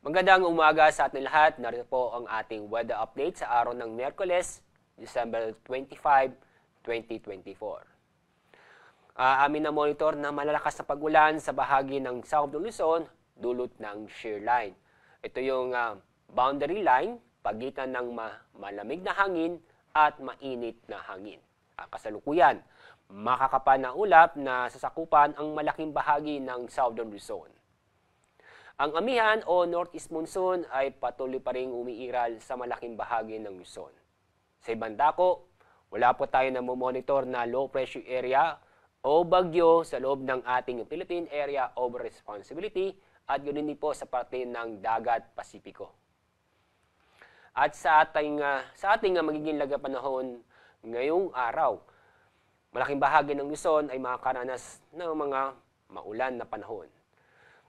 Magandang umaga sa ating lahat. Narito po ang ating weather update sa araw ng Miyerkules, December 25, 2024. Amin na monitor na malalakas na pag-ulan sa bahagi ng South ng Luzon, dulot ng shear line. Ito yung boundary line, pagitan ng malamig na hangin at mainit na hangin. Kasalukuyan, makakapal na ulap na sasakupan ang malaking bahagi ng Southern Luzon. Ang amihan o northeast monsoon ay patuloy pa rin umiiral sa malaking bahagi ng Luzon. Sa ibang dako, wala po tayo na monitor na low pressure area o bagyo sa loob ng ating Philippine Area of Responsibility at ganoon din po sa parte ng Dagat Pasipiko. At sa ating magiging lagapanahon ngayong araw, malaking bahagi ng Luzon ay makakaranas ng mga maulan na panahon.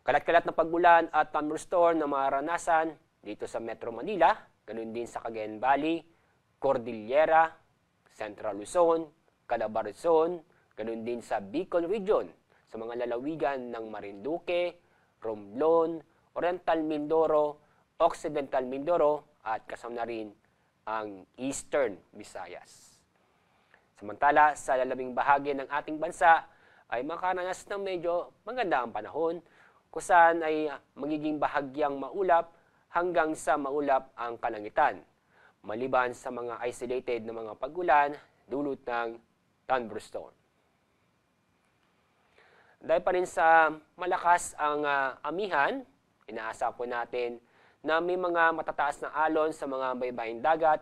Kalat-kalat na pag-ulan at thunderstorm na maranasan dito sa Metro Manila, ganoon din sa Cagayan Valley, Cordillera, Central Luzon, Calabar Luzon, ganoon din sa Bicol Region, sa mga lalawigan ng Marinduque, Romblon, Oriental Mindoro, Occidental Mindoro, at kasama na rin ang Eastern Visayas. Samantala, sa lalabing bahagi ng ating bansa ay makaranas ng medyo maganda ang panahon, kung saan ay magiging bahagyang maulap hanggang sa maulap ang kalangitan, maliban sa mga isolated na mga pag-ulan dulot ng thunderstorm. Dahil pa rin sa malakas ang amihan, inaasa po natin na may mga matataas na alon sa mga baybaying dagat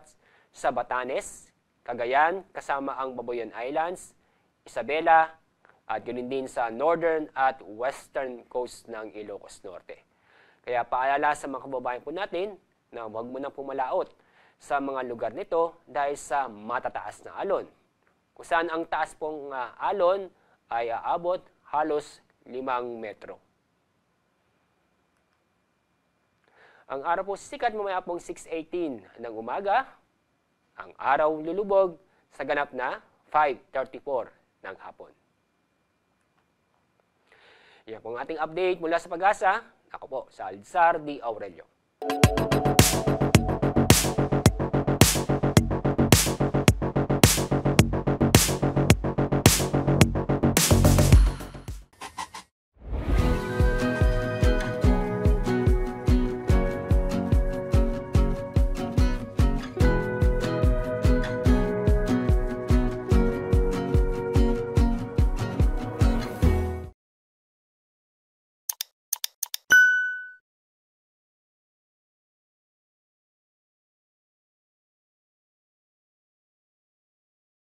sa Batanes, Cagayan, kasama ang Babuyan Islands, Isabela, at ganoon din sa northern at western coast ng Ilocos Norte. Kaya paalala sa mga kababayan po natin na huwag mo nang pumalaot sa mga lugar nito dahil sa matataas na alon. Kung saan ang taas pong alon ay aabot halos 5 metro. Ang araw po sikat mamaya pong 6:18 ng umaga. Ang araw lulubog sa ganap na 5:34 ng hapon. Yan po ang ating update mula sa Pag-asa. Ako po, Salazar D. Aurelio.